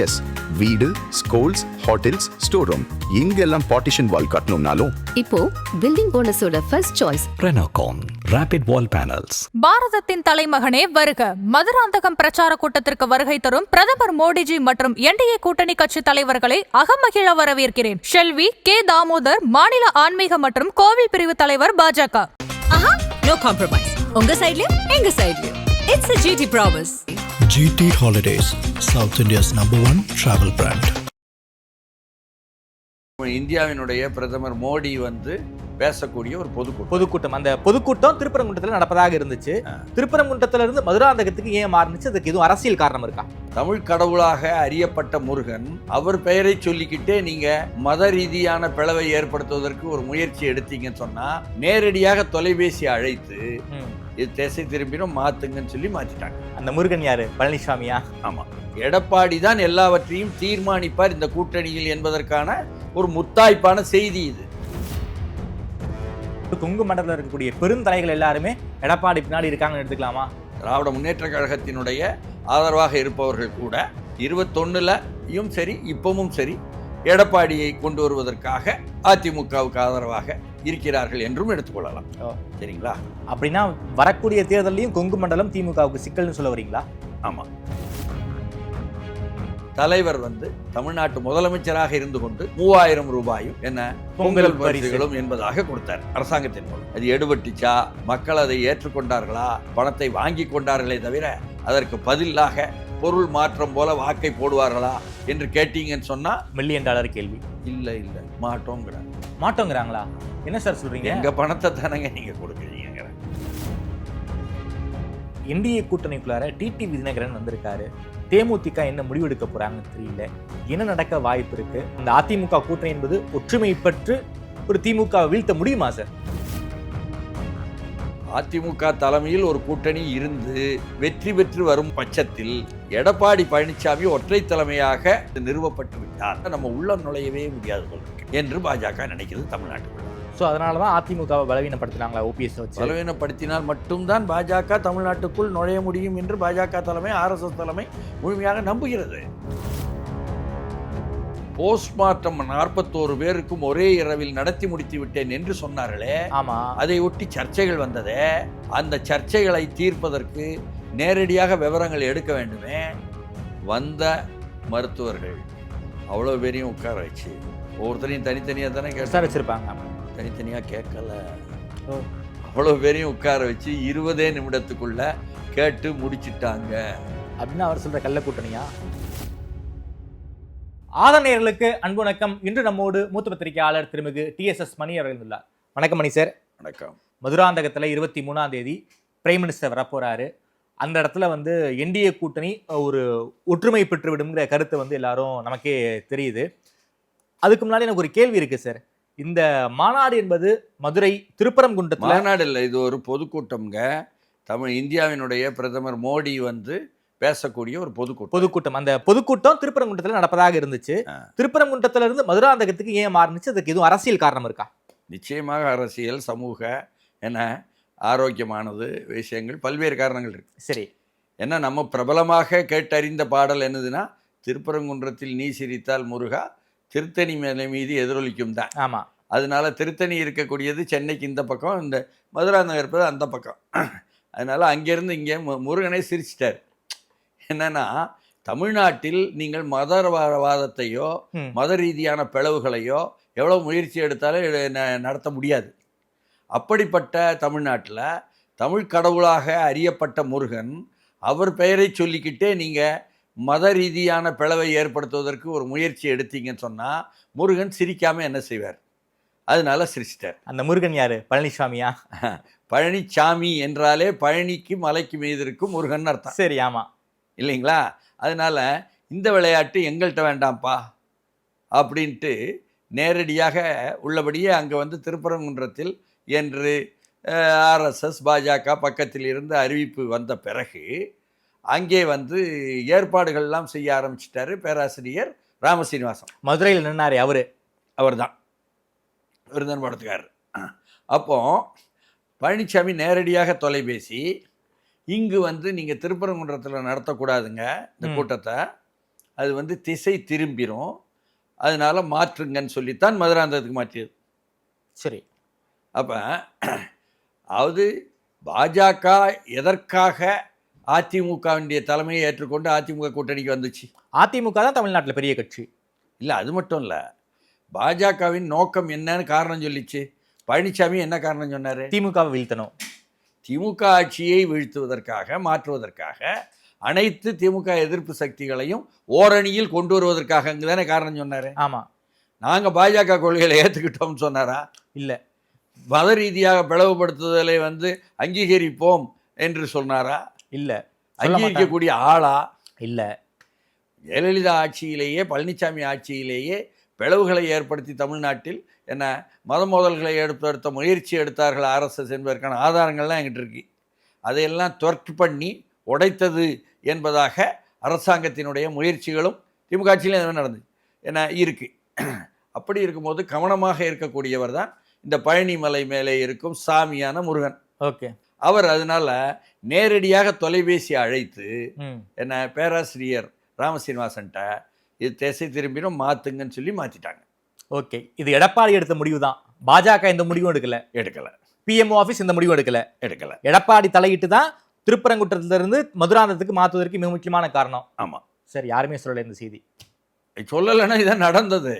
S, வீடு, schools, hotels, store room இங்கெல்லாம் partition wall கட்டணும்னாலும் இப்போ பில்டிங் ஓனர்ஸோட first choice Renocon Rapid Wall Panels. பாரதத்தின் தலைமகனே வருக. மதுராந்தகம் பிரச்சார கூட்டத்திற்கு வருகை தரும் பிரதமர் மோடிஜி மற்றும் என்டிஏ கூட்டணி கட்சி தலைவர்களை அகமகிழ வரவேற்கிறேன். ஷெல்வி கே. தாமோதர், மாநில ஆன்மீக மற்றும் கோவில் பிரிவு தலைவர், பாஜக. No compromise. உங்க சைடுலயும் எங்க சைடுலயும். It's a GT promise. GT Holidays, South India's #1 travel brand. இந்தியாவினுடைய பிரதமர் மோடி பேசக்கூடிய ஒரு பொதுக்கூட்டம். அந்த பொதுக்கூட்டம் திருப்பரங்குன்றத்தில் நடப்பதாக இருந்துச்சு. திருப்பரங்குன்றத்துல இருந்து மதுராந்தகத்துக்கு ஏன் மாறுனுச்சு? அதுக்கு எதுவும் அரசியல் காரணம் இருக்கா? தமிழ் கடவுளாக அறியப்பட்ட முருகன் அவர் பெயரை சொல்லிக்கிட்டே நீங்க மத ரீதியான பிளவை ஏற்படுத்துவதற்கு ஒரு முயற்சி எடுத்தீங்கன்னு சொன்னா நேரடியாக தொலைபேசி அழைத்து இது திசை திரும்பினும் மாத்துங்கன்னு சொல்லி மாத்திட்டாங்க. அந்த முருகன் யாரு? பழனிசாமியா? ஆமா, எடப்பாடி தான் எல்லாவற்றையும் தீர்மானிப்பார் இந்த கூட்டணியில் என்பதற்கான ஒரு முத்தாய்ப்பான செய்தி இது. கொங்கு மண்டலத்தில் இருக்கக்கூடிய பெருந்தலைகள் எல்லாருமே எடப்பாடி பின்னாடி இருக்காங்கன்னு எடுத்துக்கலாமா? திராவிட முன்னேற்ற கழகத்தினுடைய ஆதரவாக இருப்பவர்கள் கூட 21லையும் சரி இப்பவும் சரி எடப்பாடியை கொண்டு வருவதற்காக அதிமுகவுக்கு ஆதரவாக இருக்கிறார்கள் என்றும் எடுத்துக்கொள்ளலாம். சரிங்களா? அப்படின்னா வரக்கூடிய தேர்தலையும் கொங்கு மண்டலம் திமுகவுக்கு சிக்கல்னு சொல்ல வரீங்களா? ஆமா, தலைவர் தமிழ்நாட்டு முதலமைச்சராக இருந்து கொண்டு 3000 ரூபாயும் என்ன பொங்கல் பரிசுகளும் என்பதாக கொடுத்தார் அரசாங்கத்தின் மூலம். அது எடுபட்டுச்சா? மக்கள் அதை ஏற்றுக்கொண்டார்களா? பணத்தை வாங்கி கொண்டார்களே தவிர அதற்கு பதிலாக பொருள் மாற்றம் போல வாக்கை போடுவார்களா என்று கேட்டீங்கன்னு சொன்னா $1 மில்லியன் கேள்வி. இல்ல மாட்டோங்கிறாங்களா? என்ன சார் சொல்றீங்க? எங்க பணத்தை தானங்க நீங்க கொடுக்குறீங்க. என்டிஏ கூட்டணிக்குள்ளார டிடிவி தினகரன் வந்திருக்காரு. தேமுதிக என்ன முடிவெடுக்க போறாங்கன்னு தெரியல. என்ன நடக்க வாய்ப்பு இருக்கு? இந்த அதிமுக கூட்டணி என்பது ஒற்றுமை பெற்று ஒரு திமுக வீழ்த்த முடியுமா சார்? அதிமுக தலைமையில் ஒரு கூட்டணி இருந்து வெற்றி பெற்று வரும் பட்சத்தில் எடப்பாடி பழனிசாமி ஒற்றை தலைமையாக நிறுவப்பட்டு விட்டார். நம்ம உள்ள நுழையவே முடியாது என்று பாஜக நினைக்கிறது தமிழ்நாட்டுக்குள்ள. ஸோ அதனால தான் அதிமுகவை பலவீனப்படுத்தினாங்களா? ஓபிஎஸ் வச்சு பலவீனப்படுத்தினால் மட்டும்தான் பாஜக தமிழ்நாட்டுக்குள் நுழைய முடியும் என்று பாஜக தலைமை, RSS தலைமை முழுமையாக நம்புகிறது. போஸ்ட்மார்ட்டம் 41 பேருக்கும் ஒரே இரவில் நடத்தி முடித்து விட்டேன் என்று சொன்னார்களே, ஆமா, அதை ஒட்டி சர்ச்சைகள் வந்ததே. அந்த சர்ச்சைகளை தீர்ப்பதற்கு நேரடியாக விவரங்கள் எடுக்க வேண்டுமே. வந்த மருத்துவர்கள் அவ்வளோ பேரையும் உட்கார வச்சு ஒவ்வொருத்தரையும் தனித்தனியாக தானே விசாரிச்சிருப்பாங்க. தனித்தனியாக கேட்கல, அவ்வளோ பேரையும் உட்கார வச்சு 20 நிமிடத்துக்குள்ள கேட்டு முடிச்சிட்டாங்க அப்படின்னு அவர் சொல்ற கள்ள கூட்டணியா? ஆதரணையர்களுக்கு அன்பு வணக்கம். இன்று நம்மோடு மூத்த பத்திரிகையாளர் திருமிகு TSS மணி அவர்கள் உள்ளார். வணக்கம் மணி சார். வணக்கம். மதுராந்தகத்தில் 23ஆம் தேதி பிரைம் மினிஸ்டர் வரப்போறாரு. அந்த இடத்துல என்டிஏ கூட்டணி ஒரு ஒற்றுமை பெற்று விடுங்கிற கருத்து எல்லாரும் நமக்கே தெரியுது. அதுக்கு முன்னாடி எனக்கு ஒரு கேள்வி இருக்கு சார். இந்த மாநாடு என்பது மதுரை திருப்பரங்குன்றத்தில் மாநாடு இல்லை, இது ஒரு பொதுக்கூட்டம்ங்க. இந்தியாவினுடைய பிரதமர் மோடி பேசக்கூடிய ஒரு பொதுக்கூட்டம். அந்த பொதுக்கூட்டம் திருப்பரங்குன்றத்தில் நடப்பதாக இருந்துச்சு. திருப்பரங்குன்றத்துல இருந்து மதுராந்தகத்துக்கு ஏன் மாறுனுச்சு? அதுக்கு எதுவும் அரசியல் காரணம் இருக்கா? நிச்சயமாக அரசியல், சமூக என ஆரோக்கியமானது விஷயங்கள் பல்வேறு காரணங்கள் இருக்கு. சரி, ஏன்னா நம்ம பிரபலமாக கேட்டறிந்த பாடல் என்னதுன்னா, திருப்பரங்குன்றத்தில் நீ சிரித்தால் முருகா திருத்தணி மேலை மீது எதிரொலிக்கும் தான். ஆமா, அதனால திருத்தணி இருக்கக்கூடியது சென்னைக்கு இந்த பக்கம், இந்த மதுராந்தகம் இருப்பது அந்த பக்கம். அதனால அங்கேருந்து இங்கே முருகனை சிரிச்சிட்டார். என்னன்னா, தமிழ்நாட்டில் நீங்கள் மதவாதத்தையோ மத ரீதியான பிளவுகளையோ எவ்வளோ முயற்சி எடுத்தாலும் நடத்த முடியாது. அப்படிப்பட்ட தமிழ்நாட்டில் தமிழ் கடவுளாக அறியப்பட்ட முருகன் அவர் பெயரை சொல்லிக்கிட்டே நீங்கள் மத ரீதியான பிளவை ஏற்படுத்துவதற்கு ஒரு முயற்சி எடுத்தீங்கன்னு சொன்னால் முருகன் சிரிக்காமல் என்ன செய்வார்? அதனால சிரிச்சிட்டார். அந்த முருகன் யாரு? பழனிசாமியா? பழனிசாமி என்றாலே பழனிக்கு மலைக்கு மீது இருக்கும் முருகன் அர்த்தம். சரி, ஆமாம், இல்லைங்களா? அதனால் இந்த விளையாட்டு எங்கள்கிட்ட வேண்டாம்ப்பா அப்படின்ட்டு நேரடியாக உள்ளபடியே அங்கே திருப்பரங்குன்றத்தில் என்று RSS பாஜக பக்கத்தில் இருந்து அறிவிப்பு வந்த பிறகு அங்கே ஏற்பாடுகள்லாம் செய்ய ஆரம்பிச்சிட்டாரு பேராசிரியர் ராமசீனிவாசன். மதுரையில் நின்னாரு அவர் தான் விருந்தன் படத்துக்காரர். அப்போ பழனிசாமி நேரடியாக தொலைபேசி இங்கு நீங்கள் திருப்பரங்குன்றத்தில் நடத்தக்கூடாதுங்க இந்த கூட்டத்தை, அது வந்து திசை திரும்பிடும், அதனால மாற்றுங்கன்னு சொல்லித்தான் மதுராந்தகத்துக்கு மாற்றியது. சரி. அப்போ அதாவது பாஜக எதற்காக அதிமுகவினுடைய தலைமையை ஏற்றுக்கொண்டு அதிமுக கூட்டணிக்கு வந்துச்சு? அதிமுக தான் தமிழ்நாட்டில் பெரிய கட்சி. இல்லை, அது மட்டும் இல்லை, பாஜகவின் நோக்கம் என்னன்னு காரணம் சொல்லிச்சு. பழனிசாமி என்ன காரணம் சொன்னார்? திமுகவை வீழ்த்தணும். திமுக ஆட்சியை வீழ்த்துவதற்காக, மாற்றுவதற்காக, அனைத்து திமுக எதிர்ப்பு சக்திகளையும் ஓரணியில் கொண்டு வருவதற்காக தானே காரணம் சொன்னார். ஆமாம். நாங்கள் பாஜக கொள்கைகளை ஏற்றுக்கிட்டோம்னு சொன்னாரா? இல்லை. மத ரீதியாக பிளவுபடுத்துதலை வந்து அங்கீகரிப்போம் என்று சொன்னாரா? இல்லை. அங்கீகரிக்கக்கூடிய ஆளா? இல்லை. ஜெயலலிதா ஆட்சியிலேயே, பழனிசாமி ஆட்சியிலேயே பிளவுகளை ஏற்படுத்தி தமிழ்நாட்டில் என்ன மத மோதல்களை எடுத்த முயற்சி எடுத்தார்கள் ஆர்எஸ்எஸ் என்பதற்கான ஆதாரங்கள்லாம் என்கிட்ட இருக்கு. அதையெல்லாம் துவர்ட் பண்ணி உடைத்தது என்பதாக அரசாங்கத்தினுடைய முயற்சிகளும் திமுக ஆட்சியிலும் நடந்தது என்ன இருக்கு. அப்படி இருக்கும்போது கவனமாக இருக்கக்கூடியவர் தான் இந்த பழனிமலை மேலே இருக்கும் சாமியான முருகன். ஓகே. அவர் அதனால நேரடியாக தொலைபேசி அழைத்து என்ன பேராசிரியர் ராமசீனிவாசன்ட்ட இது திசை திரும்பினும் மாத்துங்கன்னு சொல்லி மாத்திட்டாங்க. ஓகே. இது எடப்பாடி எடுத்த முடிவு தான். பாஜக இந்த முடிவும் எடுக்கல. பிஎம்ஓ ஆஃபீஸ் இந்த முடிவும் எடுக்கல. எடப்பாடி தலையிட்டு தான் திருப்பரங்குன்றத்திலிருந்து மதுராந்தகத்துக்கு மாற்றுவதற்கு மிக முக்கியமான காரணம். ஆமா. சரி, யாருமே சொல்லலை இந்த செய்தி. சொல்லலைன்னா இதான் நடந்தது,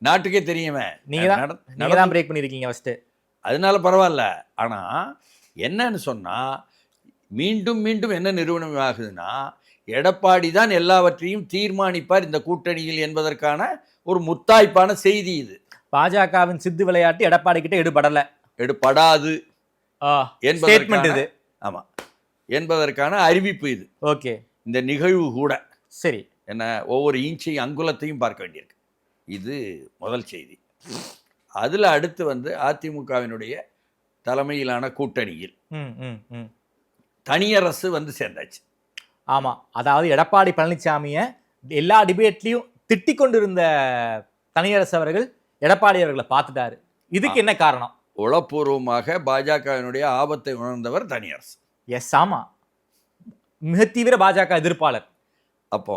நாட்டுக்கே தெரியுமே. நீங்க தான் பிரேக் பண்ணியிருக்கீங்க ஃபர்ஸ்ட், அதனால பரவாயில்ல. ஆனா என்னன்னு சொன்னா மீண்டும் மீண்டும் என்ன நிறுவனம் ஆகுதுன்னா எடப்பாடி தான் எல்லாவற்றையும் தீர்மானிப்பார் இந்த கூட்டணியில் என்பதற்கான ஒரு முத்தாய்ப்பான செய்தி இது. பாஜகவின் சித்து விளையாட்டு எடப்பாடி கிட்ட எடுபடாது ஸ்டேட்மெண்ட் இது. ஆமா, என்பதற்கான அறிவிப்பு இது. ஓகே. இந்த நிகழ்வு கூட சரி என்ன ஒவ்வொரு இன்ச்சையும் அங்குலத்தையும் பார்க்க வேண்டியிருக்கு. இது முதல் செய்தி. அதுல அடுத்து வந்து அதிமுகவினுடைய தலைமையிலான கூட்டணியில் தனியரசு வந்து சேர்ந்தாச்சு. ஆமா, அதாவது எடப்பாடி பழனிசாமியை எல்லா டிபேட்லையும் திட்டிக் கொண்டிருந்த தனியரசு அவர்கள் எடப்பாடி அவர்களை பார்த்துட்டாரு. இதுக்கு என்ன காரணம்? உளப்பூர்வமாக பாஜகவினுடைய ஆபத்தை உணர்ந்தவர் தனியரசு. எஸ், ஆமா, மிக தீவிர பாஜக எதிர்ப்பாளர். அப்போ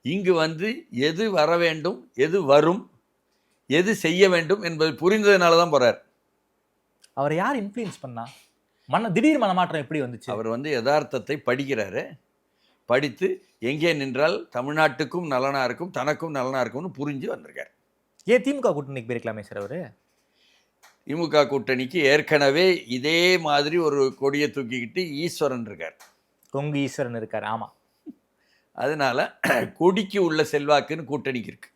இங்கு வந்து எது வர வேண்டும், எது வரும், எது செய்ய வேண்டும் என்பது புரிந்ததுனால தான் போறார். அவரை யார் இன்ஃப்ளூயன்ஸ் பண்ணா? திடீர் மனமாற்றம் எப்படி வந்துச்சு? அவர் வந்து யதார்த்தத்தை படிக்கிறாரு. படித்து எங்கே நின்றால் தமிழ்நாட்டுக்கும் நலனா இருக்கும், தனக்கும் நலனா இருக்கும்னு புரிஞ்சு வந்திருக்கார். ஏன் திமுக கூட்டணிக்கு போயிருக்கலாமே சார் அவரு? திமுக கூட்டணிக்கு ஏற்கனவே இதே மாதிரி ஒரு கொடியை தூக்கிக்கிட்டு ஈஸ்வரன் இருக்கார், கொங்கு ஈஸ்வரன் இருக்கார். ஆமா, அதனால கொடிக்கு உள்ள செல்வாக்குன்னு கூட்டணிக்கு இருக்கு.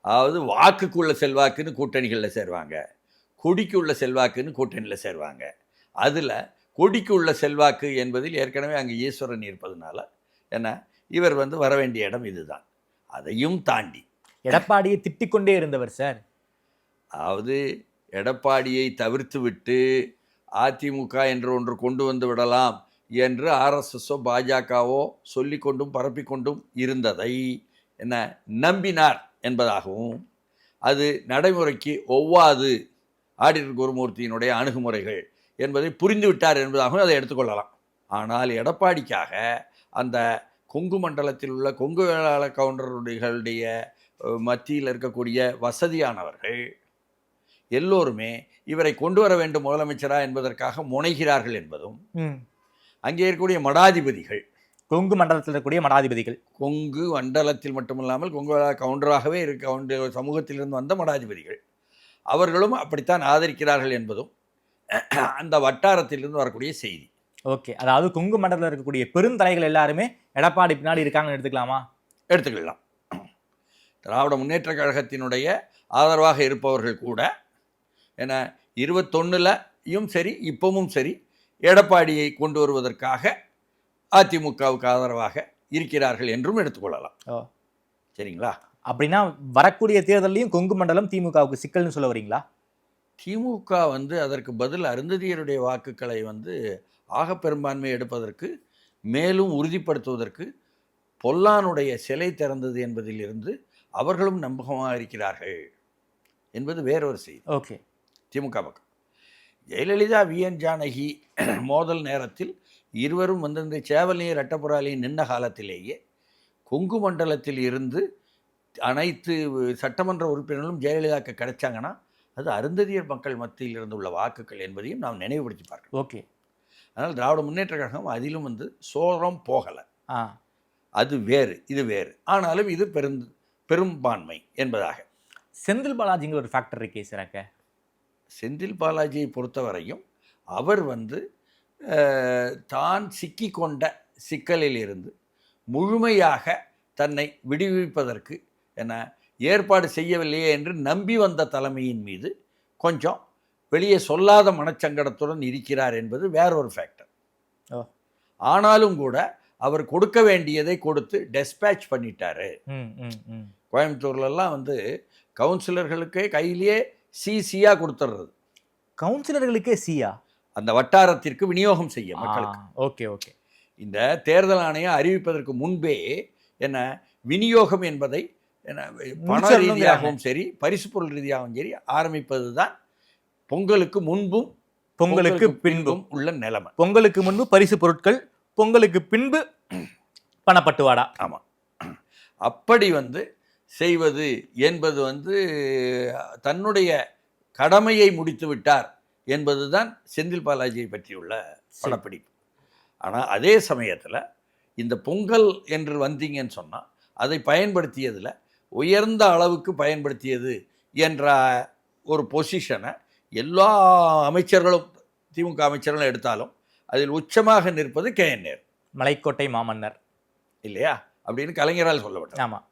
அதாவது வாக்குக்கு உள்ள செல்வாக்குன்னு கூட்டணிகளில் சேருவாங்க, கொடிக்கு உள்ள செல்வாக்குன்னு கூட்டணியில் சேருவாங்க. அதில் கொடிக்கு உள்ள செல்வாக்கு என்பதில் ஏற்கனவே அங்கே ஈஸ்வரன் இருப்பதுனால என்ன இவர் வந்து வர வேண்டிய இடம் இதுதான். அதையும் தாண்டி எடப்பாடியை திட்டிக் கொண்டே இருந்தவர் சார். அதாவது எடப்பாடியை தவிர்த்து விட்டு அதிமுக என்று ஒன்று கொண்டு வந்து விடலாம் என்று ஆர்எஸ்எஸோ பாஜகவோ சொல்லிக்கொண்டும் பரப்பிக்கொண்டும் இருந்ததை என்ன நம்பினார் என்பதாகவும், அது நடைமுறைக்கு ஒவ்வாது ஆடிட்டர் குருமூர்த்தியினுடைய அணுகுமுறைகள் என்பதை புரிந்துவிட்டார் என்பதாகவும் அதை எடுத்துக்கொள்ளலாம். ஆனால் எடப்பாடிக்காக அந்த கொங்கு மண்டலத்தில் உள்ள கொங்கு வேளாள கவுண்டர்களுடைய மத்தியில் இருக்கக்கூடிய வசதியானவர்கள் எல்லோருமே இவரை கொண்டு வர வேண்டும் முதலமைச்சரா என்பதற்காக முனைகிறார்கள் என்பதும், அங்கே இருக்கக்கூடிய மடாதிபதிகள், கொங்கு மண்டலத்தில் இருக்கக்கூடிய மடாதிபதிகள், கொங்கு மண்டலத்தில் மட்டுமில்லாமல் கொங்கு வேளாள கவுண்டராகவே இருக்க சமூகத்திலிருந்து வந்த மடாதிபதிகள் அவர்களும் அப்படித்தான் ஆதரிக்கிறார்கள் என்பதும் அந்த வட்டாரத்திலிருந்து வரக்கூடிய செய்தி. ஓகே, அதாவது கொங்கு மண்டலத்தில் இருக்கக்கூடிய பெருந்தலைகள் எல்லாருமே எடப்பாடி பின்னாடி இருக்காங்கன்னு எடுத்துக்கலாமா? எடுத்துக்கலாம். திராவிட முன்னேற்ற கழகத்தினுடைய ஆதரவாக இருப்பவர்கள் கூட ஏன்னா 21லையும் சரி இப்பவும் சரி எடப்பாடியை கொண்டு வருவதற்காக அதிமுகவுக்கு ஆதரவாக இருக்கிறார்கள் என்றும் எடுத்துக்கொள்ளலாம். சரிங்களா? அப்படின்னா வரக்கூடிய தேர்தலையும் கொங்கு மண்டலம் திமுகவுக்கு சிக்கல்னு சொல்ல வரீங்களா? திமுக வந்து அதற்கு பதில் அருந்ததியருடைய வாக்குகளை வந்து ஆகப்பெரும்பான்மை எடுப்பதற்கு மேலும் உறுதிப்படுத்துவதற்கு பொல்லானுடைய சிலை திறந்தது என்பதிலிருந்து அவர்களும் நம்பகமாக இருக்கிறார்கள் என்பது வேறொரு செய்தி. ஓகே. திமுக பக்கம் ஜெயலலிதா விஎன் ஜானகி மோதல் நேரத்தில் இருவரும் வந்து இந்த சேவலையும் ரெட்டப்புறாலையும் நின்ன காலத்திலேயே கொங்கு மண்டலத்தில் இருந்து அனைத்து சட்டமன்ற உறுப்பினர்களும் ஜெயலலிதாவுக்கு கிடைச்சாங்கன்னா அது அருந்ததியர் மக்கள் மத்தியில் இருந்துள்ள வாக்குகள் என்பதையும் நாம் நினைவுபடுத்தி பார்க்கணும். ஓகே. அதனால் திராவிட முன்னேற்ற கழகம் அதிலும் வந்து சோரம் போகலை. ஆ, அது வேறு, இது வேறு. ஆனாலும் இது பெரும்பான்மை என்பதாக. செந்தில் பாலாஜிங்கிற ஒரு ஃபேக்டர் இருக்கே சார் அக்க. செந்தில் பாலாஜியை பொறுத்தவரையும் அவர் வந்து தான் சிக்கி கொண்ட சிக்கலில் இருந்து முழுமையாக தன்னை விடுவிப்பதற்கு என்ன ஏற்பாடு செய்யவில்லையே என்று நம்பி வந்த தலைமையின் மீது கொஞ்சம் வெளியே சொல்லாத மனச்சங்கடத்துடன் இருக்கிறார் என்பது வேறொரு ஃபேக்டர். ஆனாலும் கூட அவர் கொடுக்க வேண்டியதை கொடுத்து டெஸ்பேட்ச் பண்ணிட்டாரு. கோயம்புத்தூர்லலாம் வந்து கவுன்சிலர்களுக்கே கையிலேயே சிசியாக கொடுத்துட்றது. கவுன்சிலர்களுக்கே சியா? அந்த வட்டாரத்திற்கு விநியோகம் செய்ய மக்களுக்கு. Okay okay. இந்த தேர்தல் ஆணையம் அறிவிப்பதற்கு முன்பே என்ன விநியோகம் என்பதை பண ரீதியாகவும் சரி பரிசு பொருள் ரீதியாகவும் சரி ஆரம்பிப்பது தான் பொங்கலுக்கு முன்பும் பொங்கலுக்கு பின்பும் உள்ள நிலைமை. பொங்கலுக்கு முன்பு பரிசு பொருட்கள், பொங்கலுக்கு பின்பு பணப்பட்டுவாடா. ஆமாம். அப்படி வந்து செய்வது என்பது வந்து தன்னுடைய கடமையை முடித்து விட்டார் என்பதுதான் செந்தில் பாலாஜியை பற்றியுள்ள படப்பிடிப்பு. ஆனால் அதே சமயத்தில் இந்த பொங்கல் என்று வந்தீங்கன்னு சொன்னால் அதை பயன்படுத்தியதில் உயர்ந்த அளவுக்கு பயன்படுத்தியது என்ற ஒரு பொசிஷனை எல்லா அமைச்சர்களும் திமுக அமைச்சர்களும் எடுத்தாலும் அதில் உச்சமாக நிற்பது KN நேரு, மலைக்கோட்டை மாமன்னர் இல்லையா அப்படின்னு கலைஞரால் சொல்லப்பட்டது. ஆமாம்.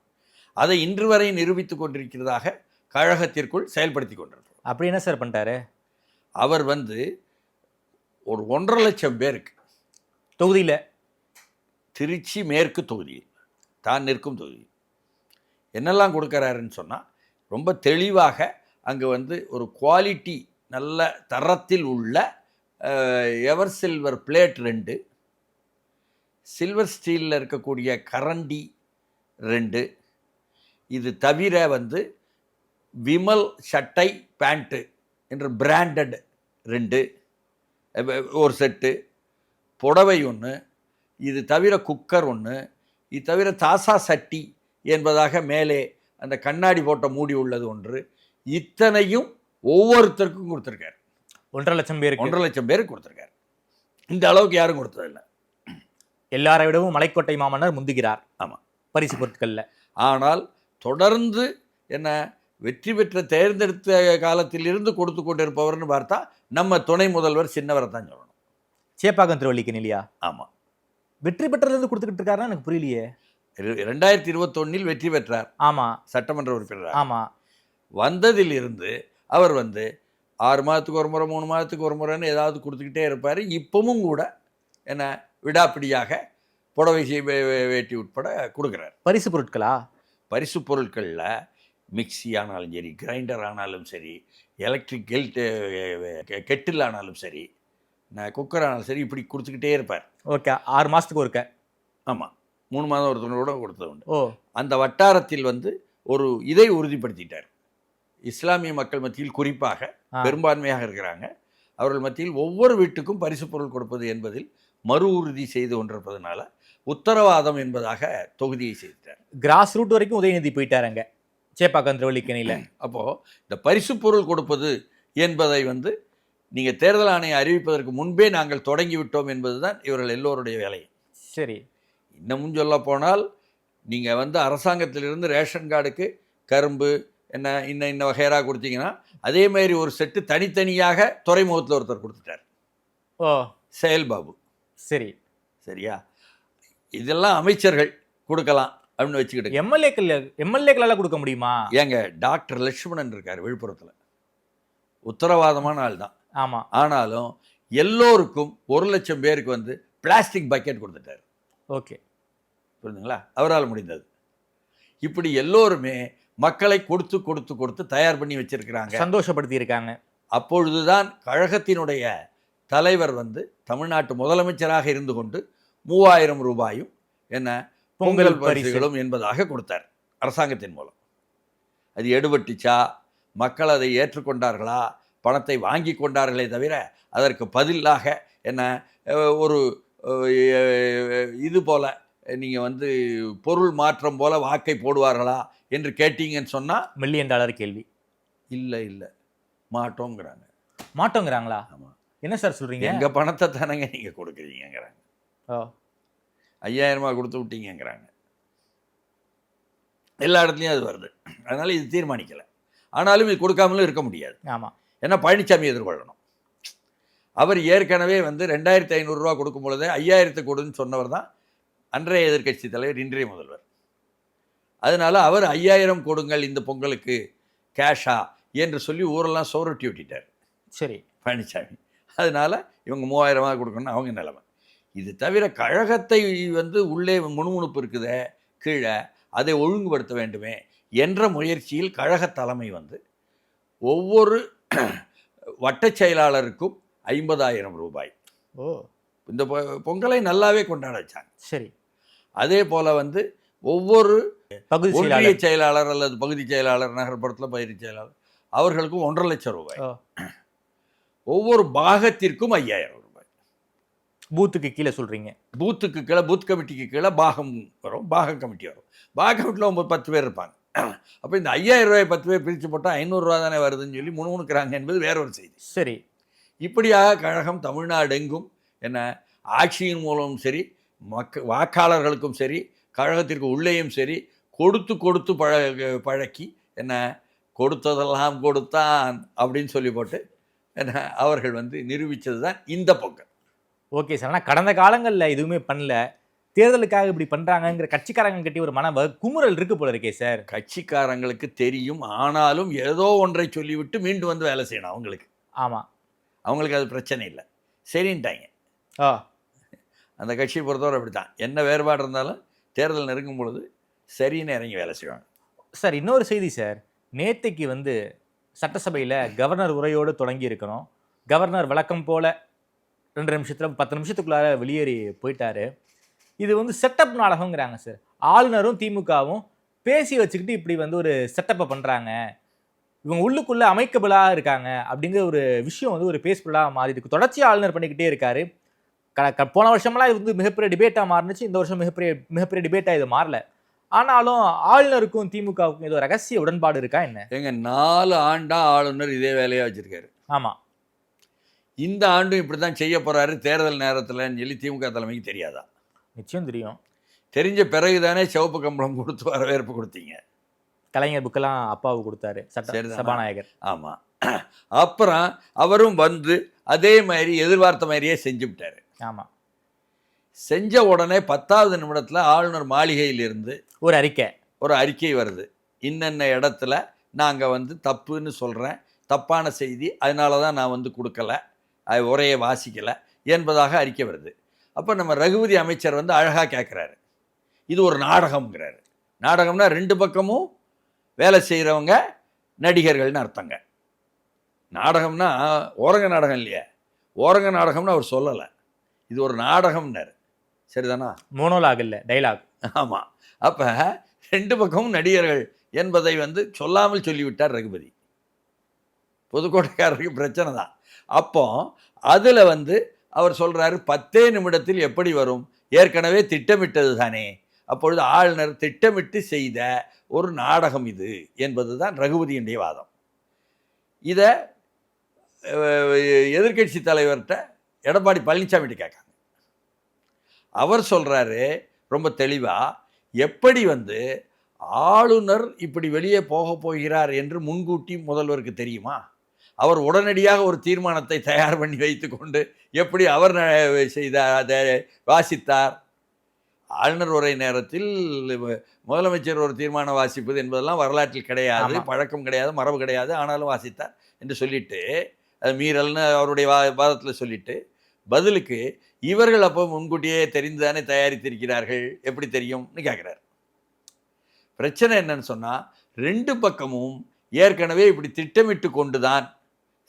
அதை இன்று வரை நிரூபித்துக் கொண்டிருக்கிறதாக கழகத்திற்குள் செயல்படுத்தி கொண்டிருக்கிறார். அப்படி என்ன சார் பண்ணிட்டாரு? அவர் வந்து ஒரு 1.5 லட்சம் பேருக்கு தொகுதியில், திருச்சி மேற்கு தொகுதியில் தான் நிற்கும் தொகுதி என்னெல்லாம் கொடுக்குறாருன்னு சொன்னால் ரொம்ப தெளிவாக அங்கே வந்து ஒரு குவாலிட்டி நல்ல தரத்தில் உள்ள எவர் சில்வர் பிளேட் 2, சில்வர் ஸ்டீலில் இருக்கக்கூடிய கரண்டி 2, இது தவிர வந்து விமல் சட்டை பேண்ட்டு என்ற பிராண்டட் 2 ஒரு செட்டு, புடவை 1, இது தவிர குக்கர் 1, இது தவிர தாசா சட்டி என்பதாக மேலே அந்த கண்ணாடி போட்ட மூடி உள்ளது 1, இத்தனையும் ஒவ்வொருத்தருக்கும் கொடுத்துருக்காரு. 1.5 லட்சம் பேருக்கு 1.5 லட்சம் பேருக்கு கொடுத்துருக்காரு. இந்த அளவுக்கு யாரும் கொடுத்ததில்லை. எல்லாரை விடவும் மலைக்கோட்டை மாமன்னர் முந்துகிறார். ஆமாம், பரிசு பொருட்களில். ஆனால் தொடர்ந்து என்ன வெற்றி பெற்ற தேர்ந்தெடுத்த காலத்திலிருந்து கொடுத்து கொண்டிருப்பவர்னு பார்த்தா நம்ம துணை முதல்வர் சின்னவரை தான் சொல்லணும். சேப்பாக்கம் திருவள்ளிக்கு இல்லையா? ஆமாம். வெற்றி பெற்றதுலேருந்து கொடுத்துக்கிட்டு இருக்காருன்னா எனக்கு புரியலையே. 2021 வெற்றி பெற்றார். ஆமாம், சட்டமன்ற உறுப்பினர். ஆமாம். வந்ததில் இருந்து அவர் வந்து 6 மாதத்துக்கு ஒரு முறை 3 மாதத்துக்கு ஒரு முறைன்னு ஏதாவது கொடுத்துக்கிட்டே இருப்பார். இப்பவும் கூட என்ன விடாப்பிடியாக புடவை வேட்டி உட்பட கொடுக்குறார். பரிசு பொருட்களா? பரிசு பொருட்களில் மிக்சி ஆனாலும் சரி, கிரைண்டர் ஆனாலும் சரி, எலக்ட்ரிக் கெட்டில் ஆனாலும் சரி, குக்கர் ஆனாலும் சரி, இப்படி கொடுத்துக்கிட்டே இருப்பார். ஓகே. 6 மாதத்துக்கு ஒருக்க. ஆமாம், 3 மாதம் ஒருத்தனோட கொடுத்தது உண்டு. ஓ. அந்த வட்டாரத்தில் வந்து ஒரு இதை உறுதிப்படுத்திட்டார். இஸ்லாமிய மக்கள் மத்தியில் குறிப்பாக பெரும்பான்மையாக இருக்கிறாங்க. அவர்கள் மத்தியில் ஒவ்வொரு வீட்டுக்கும் பரிசு பொருள் கொடுப்பது என்பதில் மறு உறுதி செய்து கொண்டிருப்பதனால உத்தரவாதம் என்பதாக தொகுதியை செய்தார். கிராஸ் ரூட் வரைக்கும் உதயநிதி போயிட்டாருங்க சேப்பாக்கம் திருவள்ளிக்கணியில். அப்போது இந்த பரிசு பொருள் கொடுப்பது என்பதை வந்து நீங்கள் தேர்தல் ஆணையம் அறிவிப்பதற்கு முன்பே நாங்கள் தொடங்கிவிட்டோம் என்பது தான் இவர்கள் எல்லோருடைய வேலை. சரி. இன்னமும் சொல்ல போனால் நீங்கள் வந்து அரசாங்கத்திலிருந்து ரேஷன் கார்டுக்கு கரும்பு என்ன இன்ன வகையராக கொடுத்தீங்கன்னா அதே மாதிரி ஒரு செட்டு தனித்தனியாக துறைமுகத்தில் ஒருத்தர் கொடுத்துட்டார். ஓ. செயல்பாபு. சரி. சரியா? இதெல்லாம் அமைச்சர்கள் கொடுக்கலாம் அப்படின்னு வச்சுக்கிட்டு எம்எல்ஏக்களால் கொடுக்க முடியுமா? ஏங்க, டாக்டர் லட்சுமணன் இருக்கார் விழுப்புரத்தில், உத்தரவாதமான ஆள் தான். ஆமாம். ஆனாலும் எல்லோருக்கும் 1 லட்சம் பேருக்கு வந்து பிளாஸ்டிக் பக்கெட் கொடுத்துட்டார். ஓகே, புரியுதுங்களா? அவரால் முடிந்தது. இப்படி எல்லோருமே மக்களை கொடுத்து கொடுத்து கொடுத்து தயார் பண்ணி வச்சிருக்கிறாங்க, சந்தோஷப்படுத்தி இருக்காங்க. அப்பொழுதுதான் கழகத்தினுடைய தலைவர் வந்து தமிழ்நாட்டு முதலமைச்சராக இருந்து கொண்டு 3000 ரூபாயும் என்ன பொங்கல் பரிசுகளும் என்பதாக கொடுத்தார் அரசாங்கத்தின் மூலம். அது எடுபட்டுச்சா, மக்கள் அதை ஏற்றுக்கொண்டார்களா, பணத்தை வாங்கி கொண்டார்களே தவிர அதற்கு பதிலாக என்ன ஒரு இது போல நீங்கள் வந்து பொருள் மாற்றம் போல வாக்கை போடுவார்களா என்று கேட்டீங்கன்னு சொன்னால் $1 மில்லியன் கேள்வி. இல்லை மாட்டோங்கிறாங்க. மாட்டோங்கிறாங்களா? ஆமாம். என்ன சார் சொல்றீங்க? எங்கள் பணத்தை தானங்க நீங்கள் கொடுக்குறீங்கிறாங்க. ஓ 5000 கொடுத்து விட்டீங்கிறாங்க. எல்லா இடத்துலையும் அது வருது. அதனால் இது தீர்மானிக்கலை. ஆனாலும் இது கொடுக்காமலும் இருக்க முடியாது. ஆமாம். ஏன்னா பழனிசாமி எதிர்கொள்ளணும். அவர் ஏற்கனவே வந்து 2500 ரூபா கொடுக்கும் பொழுதே 5000 கொடுன்னு சொன்னவர் தான் அன்றைய எதிர்க்கட்சி தலைவர், இன்றைய முதல்வர். அதனால அவர் 5000 கொடுங்கள் இந்த பொங்கலுக்கு கேஷா என்று சொல்லி ஊரெல்லாம் சோரட்டி விட்டுட்டார் சரி பழனிசாமி. அதனால இவங்க 3000 கொடுக்கணும்னு அவங்க நிலைமை. இது தவிர கழகத்தை வந்து உள்ளே முணுமுணுப்பு இருக்குதே கீழே, அதை ஒழுங்குபடுத்த வேண்டுமே என்ற முயற்சியில் கழக தலைமை வந்து ஒவ்வொரு வட்டச் செயலாளருக்கும் 50,000 ரூபாய் ஓ இந்த பொங்கலை நல்லாவே கொண்டாட வச்சாங்க. சரி. அதே போல் வந்து ஒவ்வொரு பகுதி ஒன்றிய செயலாளர் அல்லது பகுதி செயலாளர், நகர்ப்புறத்தில் பகுதி செயலாளர், அவர்களுக்கும் 1,50,000 லட்சம் ரூபாய். ஒவ்வொரு பாகத்திற்கும் 5,000 ரூபாய். பூத்துக்கு கீழே சொல்றீங்க? பூத்துக்கு கீழே, பூத் கமிட்டிக்கு கீழே பாகம் வரும், பாக கமிட்டி வரும். பாக கமிட்டியில் 10 பேர் இருப்பாங்க. அப்போ இந்த 5,000 ரூபாய் 10 பேர் பிரித்து போட்டால் 500 ரூபா தானே வருதுன்னு சொல்லி முணுமுணுக்கிறாங்க என்பது வேறொரு செய்தி. சரி. இப்படியாக கழகம் தமிழ்நாடு எங்கும் என்ன ஆட்சியின் மூலமும் சரி, வாக்காளர்களுக்கும் சரி, கழகத்திற்கு உள்ளேயும் சரி கொடுத்து பழக்கி என்ன கொடுத்ததெல்லாம் கொடுத்தான் அப்படின்னு சொல்லி போட்டு என்ன அவர்கள் வந்து நிரூபித்தது தான் இந்த பொங்கல். Okay sir. ஆனால் கடந்த காலங்களில் எதுவுமே பண்ணல, தேர்தலுக்காக இப்படி பண்ணுறாங்கங்கிற கட்சிக்காரங்க கட்டி ஒரு மன குமுறல் இருக்கு போல இருக்கே சார். கட்சிக்காரங்களுக்கு தெரியும், ஆனாலும் ஏதோ ஒன்றை சொல்லிவிட்டு மீண்டும் வந்து வேலை செய்யணும் அவங்களுக்கு. ஆமாம், அவங்களுக்கு அது பிரச்சனை இல்லை, சரின்ட்டாங்க. அந்த கட்சியை பொறுத்தவரை அப்படி தான், என்ன வேறுபாடு இருந்தாலும் தேர்தல் நெருங்கும் பொழுது சரின்னு இறங்கி வேலை செய்வாங்க. சார் இன்னொரு செய்தி சார், நேத்தைக்கு வந்து சட்டசபையில் கவர்னர் உரையோடு தொடங்கி இருக்கணும். கவர்னர் வழக்கம் போல் 2 நிமிஷத்தில் 10 நிமிஷத்துக்குள்ளார வெளியேறி போயிட்டாரு. இது வந்து செட்டப் நாடகங்கிறாங்க சார். ஆளுநரும் திமுகவும் பேசி வச்சுக்கிட்டு இப்படி வந்து ஒரு செட்டப்பை பண்ணுறாங்க, இவங்க உள்ளுக்குள்ளே அமைக்கபிளாக இருக்காங்க அப்படிங்கிற ஒரு விஷயம் வந்து ஒரு பேஸ்புல்லாக மாறி இருக்கு. தொடர்ச்சியாக ஆளுநர் பண்ணிக்கிட்டே இருக்காரு. போன வருஷமெல்லாம் இது வந்து மிகப்பெரிய டிபேட்டாக மாறினுச்சு. இந்த வருஷம் மிகப்பெரிய டிபேட்டாக இது மாறல. ஆனாலும் ஆளுநருக்கும் திமுகவுக்கும் ஏதோ ரகசிய உடன்பாடு இருக்கா என்ன? எங்க 4 ஆண்டா ஆளுநர் இதே வேலையாக வச்சிருக்காரு. ஆமாம், இந்த ஆண்டும் இப்படி தான் செய்ய போகிறாரு தேர்தல் நேரத்தில்னு சொல்லி திமுக தலைமைக்கு தெரியாதா? நிச்சயம் தெரியும். தெரிஞ்ச பிறகு தானே சிவப்பு கம்பளம் கொடுத்து வரவேற்பு கொடுத்தீங்க. கலைஞர் புக்கெல்லாம் அப்பாவுக்கு கொடுத்தாரு சபாநாயகர். ஆமாம். அப்புறம் அவரும் வந்து அதே மாதிரி எதிர்பார்த்த மாதிரியே செஞ்சு விட்டார். ஆமாம். செஞ்ச உடனே 10வது நிமிடத்தில் ஆளுநர் மாளிகையிலிருந்து ஒரு அறிக்கை வருது. இன்னென்ன இடத்துல நாங்கள் வந்து தப்புன்னு சொல்கிறேன், தப்பான செய்தி, அதனால தான் நான் வந்து கொடுக்கல, உரையை வாசிக்கலை என்பதாக அறிக்கை வருது. அப்போ நம்ம ரகுபதி அமைச்சர் வந்து அழகாக கேட்குறாரு, இது ஒரு நாடகம்ங்கிறாரு. நாடகம்னா 2 பக்கமும் வேலை செய்கிறவங்க நடிகர்கள்னு அர்த்தங்க. நாடகம்னா ஓரங்க நாடகம் இல்லையா, ஓரங்க நாடகம்னு அவர் சொல்லலை, இது ஒரு நாடகம்னாரு. சரிதானா? மோனோலாக் இல்லை, டைலாக். ஆமாம். அப்போ 2 பக்கமும் நடிகர்கள் என்பதை வந்து சொல்லாமல் சொல்லிவிட்டார் ரகுபதி. புதுக்கோட்டைக்காரருக்கு பிரச்சனை தான். அப்போ அதில் வந்து அவர் சொல்கிறாரு 10 நிமிடத்தில் எப்படி வரும், ஏற்கனவே திட்டமிட்டது தானே. அப்பொழுது ஆளுநர் திட்டமிட்டு செய்த ஒரு நாடகம் இது என்பது தான் ரகுபதியுடைய வாதம். இதை எதிர்க்கட்சி தலைவர்கிட்ட எடப்பாடி பழனிசாமிகிட்ட கேட்காங்க. அவர் சொல்கிறாரு ரொம்ப தெளிவாக, எப்படி வந்து ஆளுநர் இப்படி வெளியே போகிறார் என்று முன்கூட்டி முதல்வருக்கு தெரியுமா? அவர் உடனடியாக ஒரு தீர்மானத்தை தயார் பண்ணி வைத்து கொண்டு எப்படி அவர் செய்தார், அதை வாசித்தார்? ஆளுநர் உரை நேரத்தில் முதலமைச்சர் ஒரு தீர்மானம் வாசிப்பது என்பதெல்லாம் வரலாற்றில் கிடையாது, பழக்கம் கிடையாது, மரபு கிடையாது, ஆனாலும் வாசித்தார் என்று சொல்லிட்டு அது மீறல்னு அவருடைய வாதத்தில் சொல்லிட்டு பதிலுக்கு இவர்கள் அப்போ முன்கூட்டியே தெரிந்து தானே தயாரித்திருக்கிறார்கள், எப்படி தெரியும்னு கேட்குறாரு. பிரச்சனை என்னன்னு சொன்னால் 2 பக்கமும் ஏற்கனவே இப்படி திட்டமிட்டு கொண்டு தான்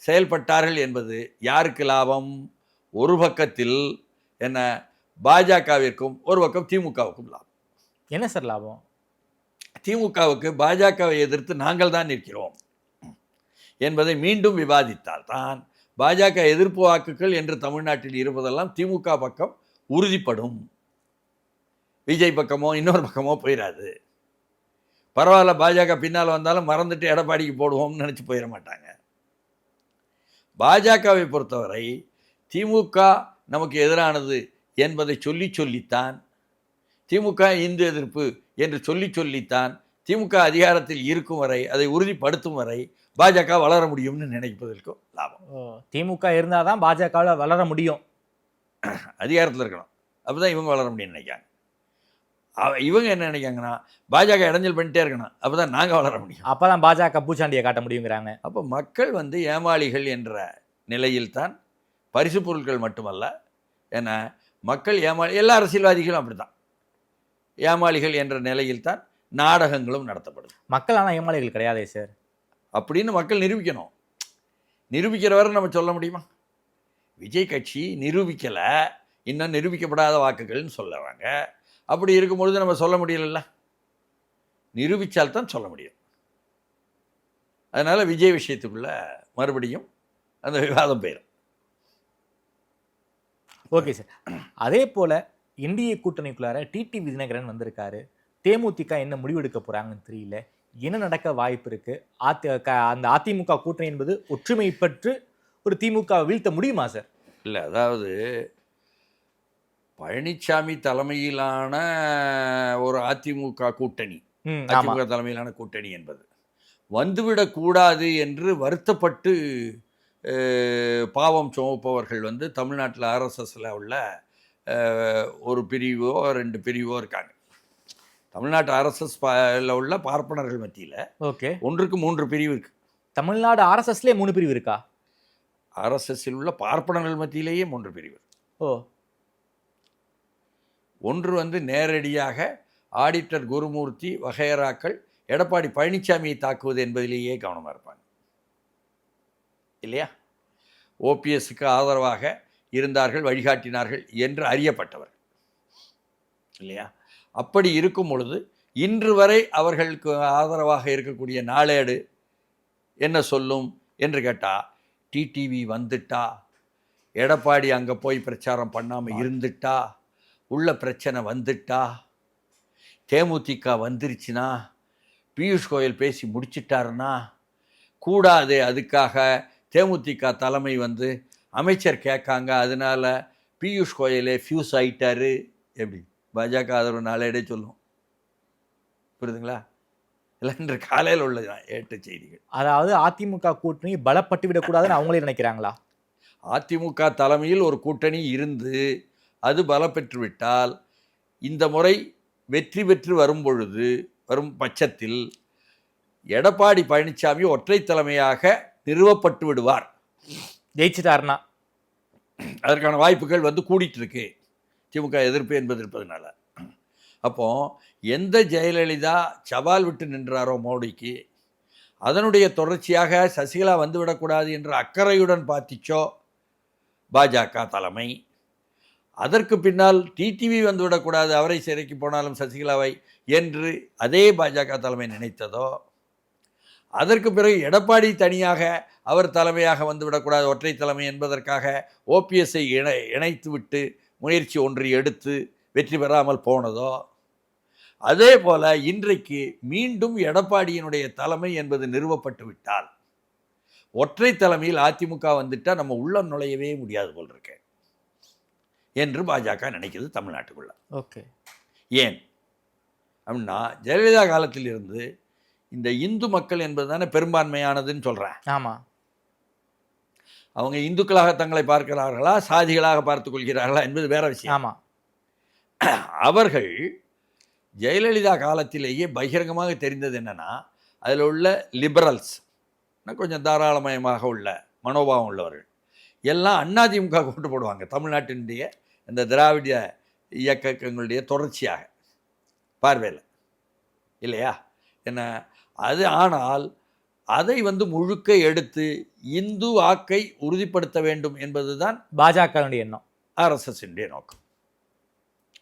செயல்பட்டார்கள் என்பது யாருக்கு லாபம்? ஒரு பக்கத்தில் என்ன பாஜகவிற்கும், ஒரு பக்கம் திமுகவுக்கும் லாபம். என்ன சார் லாபம்? திமுகவுக்கு பாஜகவை எதிர்த்து நாங்கள் தான் நிற்கிறோம் என்பதை மீண்டும் விவாதித்தால் தான் பாஜக எதிர்ப்பு வாக்குகள் என்று தமிழ்நாட்டில் இருப்பதெல்லாம் திமுக பக்கம் உறுதிப்படும். விஜய் பக்கமோ இன்னொரு பக்கமோ போயிடாது. பரவாயில்ல, பாஜக பின்னால் வந்தாலும் மறந்துட்டு எடப்பாடிக்கு போடுவோம்னு நினச்சி போயிட மாட்டாங்க. பாஜகவை பொறுத்தவரை திமுக நமக்கு எதிரானது என்பதை சொல்லித்தான், திமுக இந்து எதிர்ப்பு என்று சொல்லித்தான் திமுக அதிகாரத்தில் இருக்கும் வரை, அதை உறுதிப்படுத்தும் வரை பாஜக வளர முடியும்னு நினைப்பதற்கும் லாபம். திமுக இருந்தால் தான் பாஜகவில் வளர முடியும், அதிகாரத்தில் இருக்கணும், அப்போ தான் இவங்க வளர முடியும்னு நினைக்காங்க. இவங்க என்ன நினைக்காங்கன்னா, பாஜக இடைஞ்சல் பண்ணிட்டே இருக்கணும், அப்போ தான் நாங்கள் வளர முடியும், அப்போ தான் பாஜக பூச்சாண்டியை காட்ட முடியுங்கிறாங்க. அப்போ மக்கள் ஏமாளிகள் என்ற நிலையில்தான், பரிசு பொருட்கள் மட்டுமல்ல, ஏன்னா மக்கள் எல்லா அரசியல்வாதிகளும் அப்படி தான் ஏமாளிகள் என்ற நிலையில்தான் நாடகங்களும் நடத்தப்படுது. மக்கள் ஆனால் ஏமாளிகள் கிடையாதே சார் அப்படின்னு மக்கள் நிரூபிக்கணும். நிரூபிக்கிற வரை நம்ம சொல்ல முடியுமா? விஜய் கட்சி நிரூபிக்கலை, இன்னும் நிரூபிக்கப்படாத வாக்குகள்னு சொல்லுவாங்க. அப்படி இருக்கும்பொழுது நம்ம சொல்ல முடியல, நிரூபித்தால்தான் சொல்ல முடியும். அதனால் விஜய் விஷயத்துக்குள்ள மறுபடியும் அந்த விவாதம் போயிடும். Okay sir. அதே போல் என்டிஏ கூட்டணிக்குள்ளார டிடிவி தினகரன் வந்திருக்காரு. தேமுதிக என்ன முடிவெடுக்க போகிறாங்கன்னு தெரியல, என்ன நடக்க வாய்ப்பு இருக்குது? அந்த அதிமுக கூட்டணி என்பது ஒற்றுமை பெற்று ஒரு திமுக வீழ்த்த முடியுமா சார்? இல்லை, அதாவது பழனிசாமி தலைமையிலான ஒரு அதிமுக கூட்டணி, அதிமுக தலைமையிலான கூட்டணி என்பது வந்துவிடக்கூடாது என்று வருத்தப்பட்டு பாவம் சுமப்பவர்கள் தமிழ்நாட்டில் ஆர்எஸ்எஸ்ல உள்ள ஒரு பிரிவோ 2 பிரிவோ இருக்காங்க. தமிழ்நாட்டு ஆர்எஸ்எஸ் உள்ள பார்ப்பனர்கள் மத்தியில் ஓகே 1க்கு 3 பிரிவு இருக்கு. தமிழ்நாடு ஆர்எஸ்எஸ்லேயே 3 பிரிவு இருக்கா? ஆர்எஸ்எஸ்ஸில் உள்ள பார்ப்பனர்கள் மத்தியிலேயே 3 பிரிவு. ஓ, ஒன்று நேரடியாக ஆடிட்டர் குருமூர்த்தி வகையராக்கள் எடப்பாடி பழனிசாமியை தாக்குவது என்பதிலேயே கவனமாக இருப்பாங்க இல்லையா? ஓபிஎஸ்க்கு ஆதரவாக இருந்தார்கள், வழிகாட்டினார்கள் என்று அறியப்பட்டவர் இல்லையா? அப்படி இருக்கும் பொழுது இன்று வரை அவர்களுக்கு ஆதரவாக இருக்கக்கூடிய நாளேடு என்ன சொல்லும் என்று கேட்டால், டிடிவி வந்துட்டா, எடப்பாடி அங்கே போய் பிரச்சாரம் பண்ணாமல் இருந்துட்டா, உள்ள பிரச்சனை வந்துட்டா, தேமுதிக வந்துருச்சுன்னா, பியூஷ் கோயல் பேசி முடிச்சிட்டாருன்னா கூடாது, அதுக்காக தேமுதிக தலைமை அமைச்சர் கேட்காங்க, அதனால பியூஷ் கோயலே ஃபியூஸ் ஆயிட்டாரு. எப்படி பாஜக ஆதரவு நாளேடே சொல்லும், புரியுதுங்களா? இல்லை, இன்று காலையில் உள்ள 8 செய்திகள். அதாவது அதிமுக கூட்டணி பலப்பட்டு விடக்கூடாதுன்னு அவங்களே நினைக்கிறாங்களா? அதிமுக தலைமையில் ஒரு கூட்டணி இருந்து அது பலப்பெற்று விட்டால், இந்த முறை வெற்றி பெற்று வரும் பட்சத்தில் எடப்பாடி பழனிசாமி ஒற்றை தலைமையாக நிறுவப்பட்டு விடுவார். ஜெயிச்சிட்டாருன்னா அதற்கான வாய்ப்புகள் கூடிட்டு இருக்கு, திமுக எதிர்ப்பு என்பது இருப்பதனால. அப்போ எந்த ஜெயலலிதா சவால் விட்டு நின்றாரோ மோடிக்கு, அதனுடைய தொடர்ச்சியாக சசிகலா வந்துவிடக்கூடாது என்ற அக்கறையுடன் பார்த்திச்சோ பாஜக தலைமை, அதற்கு பின்னால் டிடிவி வந்துவிடக்கூடாது, அவரை சிறைக்கு போனாலும் சசிகலாவை என்று அதே பாஜக தலைமை நினைத்ததோ, அதற்கு பிறகு எடப்பாடி தனியாக அவர் தலைமையாக வந்துவிடக்கூடாது, ஒற்றை தலைமை என்பதற்காக ஓபிஎஸ்ஐ இணைத்து விட்டு முயற்சி ஒன்று எடுத்து வெற்றி பெறாமல் போனதோ, அதே போல இன்றைக்கு மீண்டும் எடப்பாடியினுடைய தலைமை என்பது நிறுவப்பட்டு விட்டால், ஒற்றை தலைமையில் அதிமுக வந்துட்டால் நம்ம உள்ள நுழையவே முடியாது போல் இருக்கு என்று பாஜக நினைக்கிறது தமிழ்நாட்டுக்குள்ள. ஓகே, ஏன் அப்படின்னா, ஜெயலலிதா காலத்தில் இருந்து இந்த இந்து மக்கள் என்பது தானே பெரும்பான்மையானதுன்னு சொல்கிறேன். ஆமாம், அவங்க இந்துக்களாக தங்களை பார்க்கிறார்களா, சாதிகளாக பார்த்து கொள்கிறார்களா என்பது வேற விஷயம். ஆமாம், அவர்கள் ஜெயலலிதா காலத்திலேயே பகிரங்கமாக தெரிந்தது என்னன்னா, அதில் உள்ள லிபரல்ஸ், கொஞ்சம் தாராளமயமாக உள்ள மனோபாவம் உள்ளவர்கள் எல்லாம் அதிமுக கொண்டு போடுவாங்க. தமிழ்நாட்டினுடைய இந்த திராவிட இயக்கங்களுடைய தொடர்ச்சியாக பார்வையில் இல்லையா என்ன அது. ஆனால் அதை முழுக்க எடுத்து இந்து வாக்கை உறுதிப்படுத்த வேண்டும் என்பதுதான் பாஜகவுடைய எண்ணம், ஆர்எஸ்எஸ்னுடைய நோக்கம்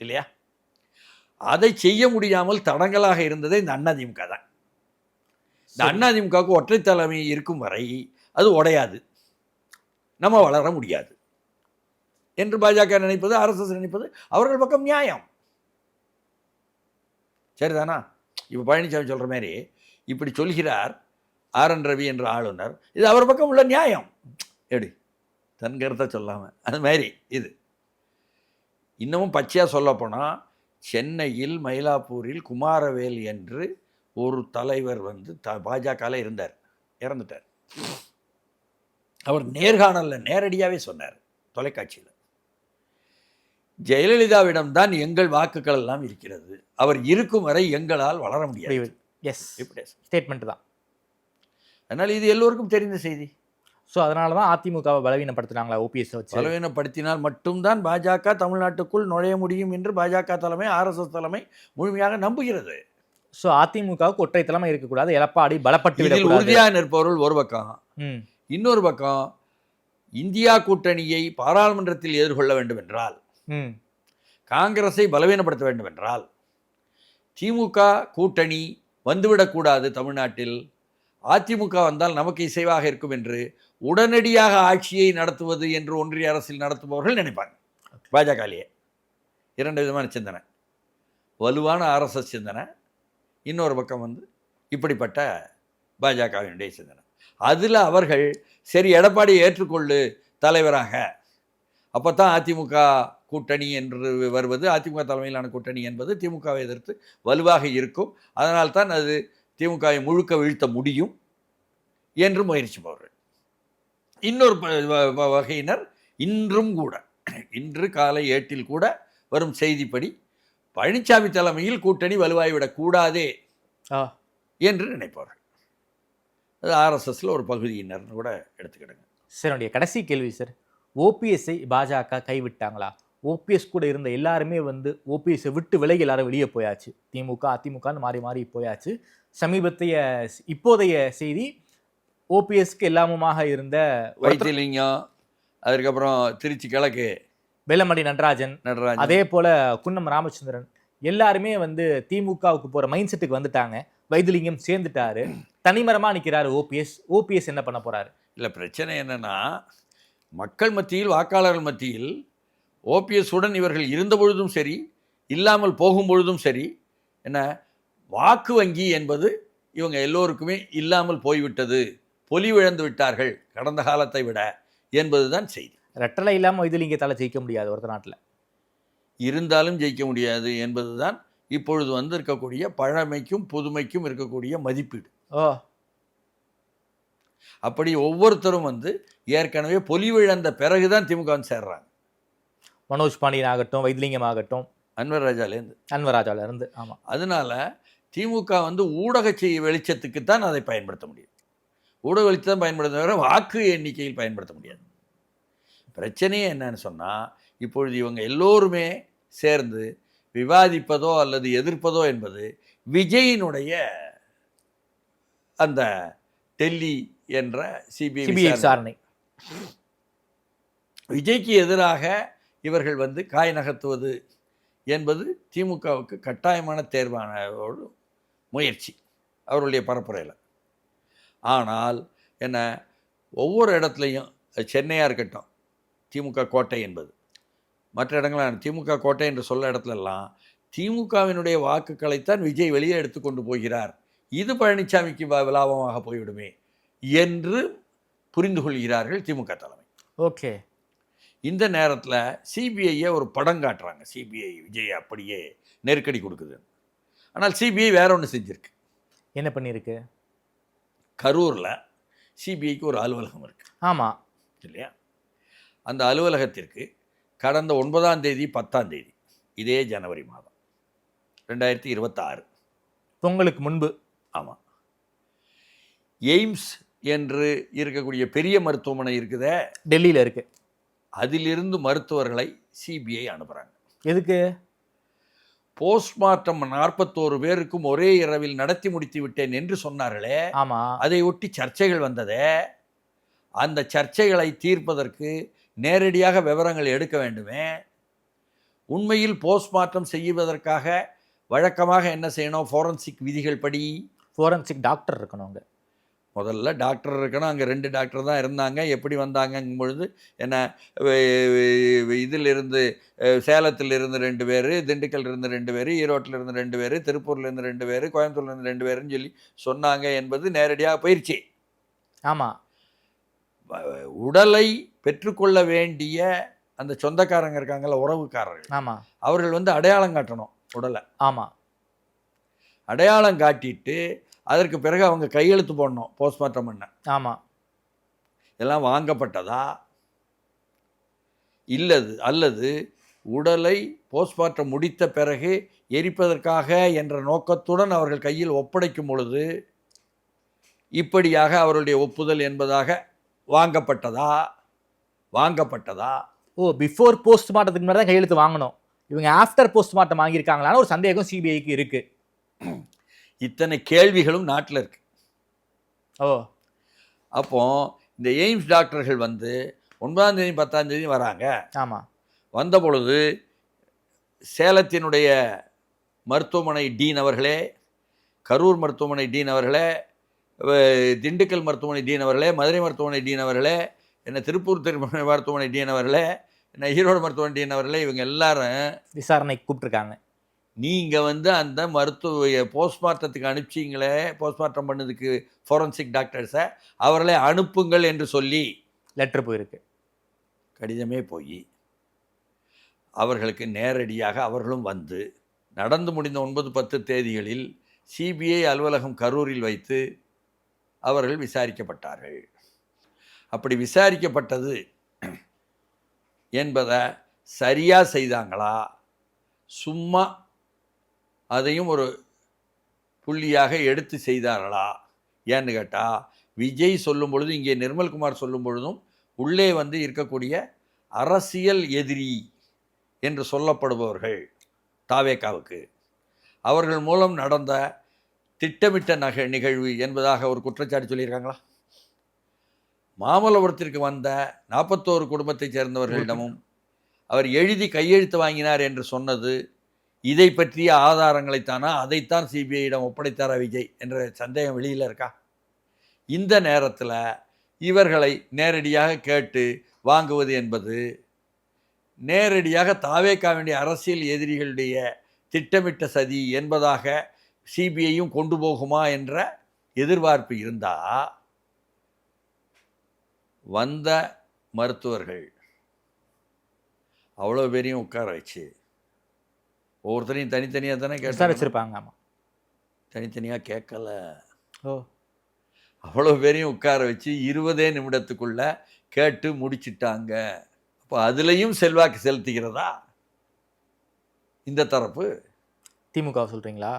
இல்லையா? அதை செய்ய முடியாமல் தடங்கலாக இருந்ததே இந்த அதிமுக தான். இந்த அதிமுகவுக்கு ஒற்றை தலைமை இருக்கும் வரை அது உடையாது, நம்ம வளர முடியாது என்று பாஜக நினைப்பது, ஆர்எஸ்எஸ் நினைப்பது அவர்கள் பக்கம் நியாயம். சரிதானா? இப்போ பழனிசாமி சொல்கிற மாதிரி இப்படி சொல்கிறார் ஆர்.என். ரவி என்ற ஆளுநர். இது அவர் பக்கம் உள்ள நியாயம். எப்படி தன் கருத்தை சொல்லாமல் அது மாதிரி இது. இன்னமும் பச்சையாக சொல்லப்போனால் சென்னையில் மயிலாப்பூரில் குமாரவேல் என்று ஒரு தலைவர் வந்து பாஜகவில் இருந்தார், இறந்துட்டார். அவர் நேர்காணலில் நேரடியாகவே சொன்னார் தொலைக்காட்சியில், ஜெயலலிதாவிடம்தான் எங்கள் வாக்குகள் எல்லாம் இருக்கிறது, அவர் இருக்கும் வரை எங்களால் வளர முடியாது. எஸ், ஸ்டேட்மெண்ட் தான். அதனால் இது எல்லோருக்கும் தெரிந்த செய்தி. ஸோ அதனால தான் அதிமுகவை பலவீனப்படுத்தினாங்களா ஓபிஎஸ் வச்சு? பலவீனப்படுத்தினால் மட்டும்தான் பாஜக தமிழ்நாட்டுக்குள் நுழைய முடியும் என்று பாஜக தலைமை, ஆர்எஸ்எஸ் தலைமை முழுமையாக நம்புகிறது. ஸோ அதிமுகவுக்கு ஒற்றை தலைமை இருக்கக்கூடாது, எடப்பாடி பலப்பட்டு இதில் உறுதியாக நிற்பவர்கள் ஒரு பக்கம், இன்னொரு பக்கம் இந்தியா கூட்டணியை பாராளுமன்றத்தில் எதிர்கொள்ள வேண்டும் என்றால், காங்கிரஸை பலவீனப்படுத்த வேண்டும் என்றால், திமுக கூட்டணி வந்துவிடக்கூடாது தமிழ்நாட்டில், அதிமுக வந்தால் நமக்கு இசைவாக இருக்கும் என்று உடனடியாக ஆட்சியை நடத்துவது என்று ஒன்றிய அரசில் நடத்துபவர்கள் நினைப்பாங்க. பாஜகலேயே இரண்டு விதமான சிந்தனை, வலுவான ஆர்எஸ்எஸ் சிந்தனை, இன்னொரு பக்கம் வந்து இப்படிப்பட்ட பாஜகவினுடைய சிந்தனை. அதில் அவர்கள் சரி எடப்பாடி ஏற்றுக்கொள்ளு தலைவராக, அப்போ தான் அதிமுக கூட்டணி என்று வருவது, அதிமுக தலைமையிலான கூட்டணி என்பது திமுகவை எதிர்த்து வலுவாக இருக்கும், அதனால்தான் அது திமுகவை முழுக்க வீழ்த்த முடியும் என்று முயற்சிப்பவர்கள். இன்னொரு வகையினர் இன்றும் கூட, இன்று காலை 8 கூட வரும் செய்திப்படி பழனிசாமி தலைமையில் கூட்டணி வலுவாகிவிடக்கூடாதே என்று நினைப்பவர்கள். அது ஆர்எஸ்எஸ்ல ஒரு பகுதியினர் கூட எடுத்துக்கிடுங்க. சார், என்னுடைய கடைசி கேள்வி சார், ஓபிஎஸ்ஐ பாஜக கைவிட்டாங்களா? ஓபிஎஸ் கூட இருந்த எல்லாருமே வந்து ஓபிஎஸ்ஸை விட்டு விலகி எல்லாரும் வெளியே போயாச்சு, திமுக அதிமுகன்னு மாறி மாறி போயாச்சு. சமீபத்திய இப்போதைய செய்தி, ஓபிஎஸ்க்கு எல்லாமுமாக இருந்த வைத்திலிங்கம், அதுக்கப்புறம் திருச்சி கிழக்கு வெல்லமண்டி நடராஜன், அதே போல குன்னம் ராமச்சந்திரன் எல்லாருமே வந்து திமுகவுக்கு போற மைண்ட் செட்டுக்கு வந்துட்டாங்க. வைத்திலிங்கம் சேர்ந்துட்டாரு, தனிமரமா நிற்கிறாரு ஓபிஎஸ். ஓபிஎஸ் என்ன பண்ண போறாரு? இல்லை, பிரச்சனை என்னன்னா, மக்கள் மத்தியில், வாக்காளர்கள் மத்தியில் ஓபிஎஸ் உடன் இவர்கள் இருந்த பொழுதும் சரி, இல்லாமல் போகும் பொழுதும் சரி, என்ன வாக்கு வங்கி என்பது இவங்க எல்லோருக்குமே இல்லாமல் போய்விட்டது, பொலிவிழந்து விட்டார்கள் கடந்த காலத்தை விட என்பதுதான் செய்தி. ரெட்டலை இல்லாமல் வைத்திலிங்கத்தால் ஜெயிக்க முடியாது ஒருத்த நாட்டில், இருந்தாலும் ஜெயிக்க முடியாது என்பதுதான் இப்பொழுது வந்து இருக்கக்கூடிய பழமைக்கும் புதுமைக்கும் இருக்கக்கூடிய மதிப்பீடு. அப்படி ஒவ்வொருத்தரும் வந்து ஏற்கனவே பொலிவிழந்த பிறகுதான் திமுக வந்து சேர்றாங்க. மனோஜ் பாண்டியன் ஆகட்டும், வைத்திலிங்கம் ஆகட்டும், அன்வர் ராஜாலேருந்து. ஆமாம். அதனால திமுக வந்து ஊடக வெளிச்சத்துக்குத்தான் அதை பயன்படுத்த முடியும், ஊடக வெளிச்சம் பயன்படுத்த தவிர வாக்கு எண்ணிக்கையில் பயன்படுத்த முடியாது. பிரச்சனையே என்னன்னு சொன்னால், இப்பொழுது இவங்க எல்லோருமே சேர்ந்து விவாதிப்பதோ அல்லது எதிர்ப்பதோ என்பது விஜயினுடைய அந்த டெல்லி என்ற சிபிஐ விசாரணை. விஜய்க்கு எதிராக இவர்கள் வந்து காய் நகர்த்துவது என்பது திமுகவுக்கு கட்டாயமான தேர்வான ஒரு முயற்சி அவர்களுடைய பரப்புரையில். ஆனால் என்ன, ஒவ்வொரு இடத்துலையும், சென்னையாக இருக்கட்டும் திமுக கோட்டை என்பது, மற்ற இடங்களான திமுக கோட்டை என்று சொல்ல இடத்துலலாம் திமுகவினுடைய வாக்குகளைத்தான் விஜய் வெளியே எடுத்துக்கொண்டு போகிறார், இது பழனிசாமிக்கு லாபமாக போய்விடுமே என்று புரிந்து கொள்கிறார்கள் திமுக தலைமை. ஓகே, இந்த நேரத்தில் சிபிஐயை ஒரு படம் காட்டுறாங்க. சிபிஐ விஜய் அப்படியே நெருக்கடி கொடுக்குது. ஆனால் சிபிஐ வேற ஒன்று செஞ்சுருக்கு. என்ன பண்ணியிருக்கு? கரூரில் சிபிஐக்கு ஒரு அலுவலகம் இருக்குது. ஆமாம் இல்லையா? அந்த அலுவலகத்திற்கு கடந்த 9ஆம் தேதி 10ஆம் தேதி இதே ஜனவரி மாதம் 2026 பொங்கலுக்கு முன்பு, ஆமாம், எய்ம்ஸ் என்று இருக்கக்கூடிய பெரிய மருத்துவமனை இருக்குதே, டெல்லியில் இருக்கு, அதிலிருந்து மருத்துவர்களை சிபிஐ அனுப்புகிறாங்க. எதுக்கு? போஸ்ட்மார்ட்டம் 41 பேருக்கும் ஒரே இரவில் நடத்தி முடித்து விட்டேன் என்று சொன்னார்களே, ஆமாம், அதை ஒட்டி சர்ச்சைகள் வந்ததே. அந்த சர்ச்சைகளை தீர்ப்பதற்கு நேரடியாக விவரங்கள் எடுக்க வேண்டுமே. உண்மையில் போஸ்ட்மார்ட்டம் செய்வதற்காக வழக்கமாக என்ன செய்யணும்? ஃபோரன்சிக் விதிகள் படி ஃபோரன்சிக் டாக்டர் இருக்கணும். முதல்ல டாக்டர் இருக்கணும், அங்கே 2 டாக்டர் தான் இருந்தாங்க. எப்படி வந்தாங்கங்கும் பொழுது என்ன, இதிலிருந்து சேலத்திலிருந்து 2 பேர், திண்டுக்கல்லிருந்து 2 பேர், ஈரோட்டிலிருந்து 2 பேர், திருப்பூர்லேருந்து 2 பேர், கோயம்புத்தூர்லேருந்து 2 பேருன்னு சொல்லி சொன்னாங்க என்பது நேரடியாக போயிடுச்சு. ஆமா, உடலை பெற்றுக்கொள்ள வேண்டிய அந்த சொந்தக்காரங்க இருக்காங்கல்ல, உறவுக்காரர்கள், ஆமா, அவர்கள் வந்து அடையாளம் காட்டணும் உடலை. ஆமா, அடையாளம் காட்டிட்டு அதற்கு பிறகு அவங்க கையெழுத்து போடணும் போஸ்ட்மார்ட்டம் பண்ண. ஆமா. எல்லாம் வாங்கப்பட்டதா அல்லது உடலை போஸ்ட்மார்ட்டம் முடித்த பிறகு எரிப்பதற்காக என்ற நோக்கத்துடன் அவர்கள் கையில் ஒப்படைக்கும் பொழுது இப்படியாக அவருடைய ஒப்புதல் என்பதாக வாங்கப்பட்டதா. ஓ, பிஃபோர் போஸ்ட்மார்ட்டத்துக்கு முன்னாடி தான் கையெழுத்து வாங்கணும். இவங்க ஆஃப்டர் போஸ்ட்மார்ட்டம் வாங்கியிருக்காங்களான்னு ஒரு சந்தேகம் சிபிஐக்கு இருக்கு. இத்தனை கேள்விகளும் நாட்டில் இருக்கு. ஓ, அப்போ இந்த எய்ம்ஸ் டாக்டர்கள் வந்து 9ஆம் தேதி 10ஆம் தேதி வராங்க. ஆமாம். வந்த பொழுது சேலத்தினுடைய மருத்துவமனை டீன் அவர்களே, கரூர் மருத்துவமனை டீன் அவர்களே, திண்டுக்கல் மருத்துவமனை டீன் அவர்களே, மதுரை மருத்துவமனை டீன் அவர்களே, என்ன திருப்பூர் மருத்துவமனை டீன் அவர்களே, என்ன ஈரோடு மருத்துவமனை டீன் அவர்களே, இவங்க எல்லாரும் விசாரணைக்கு கூப்பிட்டுருக்காங்க. நீங்கள் வந்து அந்த போஸ்ட்மார்ட்டத்துக்கு அனுப்பிச்சிங்களே, போஸ்ட்மார்ட்டம் பண்ணதுக்கு ஃபோரன்சிக் டாக்டர்ஸை அவர்களே அனுப்புங்கள் என்று சொல்லி லெட்டர் போயிருக்கு, கடிதமே போய் அவர்களுக்கு நேரடியாக அவர்களும் வந்து நடந்து முடிந்த 9-10 தேதிகளில் சிபிஐ அலுவலகம் கரூரில் வைத்து அவர்கள் விசாரிக்கப்பட்டார்கள். அப்படி விசாரிக்கப்பட்டது என்பதை சரியாக செய்தாங்களா, சும்மா அதையும் ஒரு புள்ளியாக எடுத்து செய்தார்களா? ஏன்னு கேட்டால், விஜய் சொல்லும் பொழுது, இங்கே நிர்மல்குமார் சொல்லும் பொழுதும் உள்ளே வந்து இருக்கக்கூடிய அரசியல் எதிரி என்று சொல்லப்படுபவர்கள் தாவேகாவுக்கு, அவர்கள் மூலம் நடந்த திட்டமிட்ட நிகழ்வு என்பதாக ஒரு குற்றச்சாட்டு சொல்லியிருக்காங்களா? மாமல்லபுரத்திற்கு வந்த 41 குடும்பத்தைச் சேர்ந்தவர்களிடமும் அவர் எழுதி கையெழுத்து வாங்கினார் என்று சொன்னது இதை பற்றிய ஆதாரங்களைத்தானா? அதைத்தான் சிபிஐயிடம் ஒப்படைத்தாரா விஜய் என்ற சந்தேகம் வெளியில் இருக்கா? இந்த நேரத்தில் இவர்களை நேரடியாக கேட்டு வாங்குவது என்பது நேரடியாக தாவேகா வேண்டிய அரசியல் எதிரிகளுடைய திட்டமிட்ட சதி என்பதாக சிபிஐயும் கொண்டு போகுமா என்ற எதிர்பார்ப்பு இருந்தால், வந்த மருத்துவர்கள் அவ்வளோ பேரையும் உட்கார வச்சு ஒவ்வொருத்தரையும் தனித்தனியாக தானே விசாரிச்சிருப்பாங்க. ஆமாம், தனித்தனியாக கேட்கல. ஓ, அவ்வளோ பேரையும் உட்கார வச்சு 20 நிமிடத்துக்குள்ள கேட்டு முடிச்சிட்டாங்க. அப்போ அதுலேயும் செல்வாக்கு செலுத்துகிறதா இந்த தரப்பு? திமுக சொல்கிறீங்களா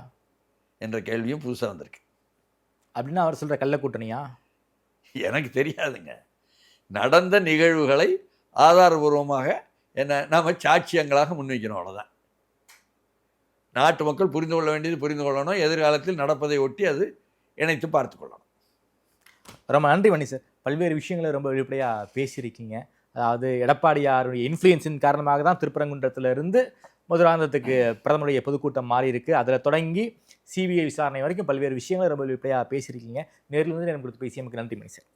என்ற கேள்வியும் புதுசாக வந்திருக்கு. அப்படின்னா அவர் சொல்கிற கள்ள கூட்டணியா? எனக்கு தெரியாதுங்க. நடந்த நிகழ்வுகளை ஆதாரபூர்வமாக நாம் சாட்சியங்களாக முன்வைக்கணும், அவ்வளோதான். நாட்டு மக்கள் புரிந்து கொள்ள வேண்டியது புரிந்து கொள்ளணும், எதிர்காலத்தில் நடப்பதை ஒட்டி அது இணைத்து பார்த்து கொள்ளணும். ரொம்ப நன்றி வன்னி சார். பல்வேறு விஷயங்களை ரொம்ப வெளிப்படையாக பேசியிருக்கீங்க. அதாவது எடப்பாடியாருடைய இன்ஃப்ளூயன்ஸின் காரணமாக தான் திருப்பரங்குன்றத்திலிருந்து மதுராந்தகத்துக்கு பிரதமருடைய பொதுக்கூட்டம் மாறி இருக்கு. அதில் தொடங்கி சிபிஐ விசாரணை வரைக்கும் பல்வேறு விஷயங்களை ரொம்ப வெளிப்படையாக பேசியிருக்கீங்க. நேரில் வந்து எனக்கு கொடுத்து பேசியமைக்கு நன்றி மணி சார்.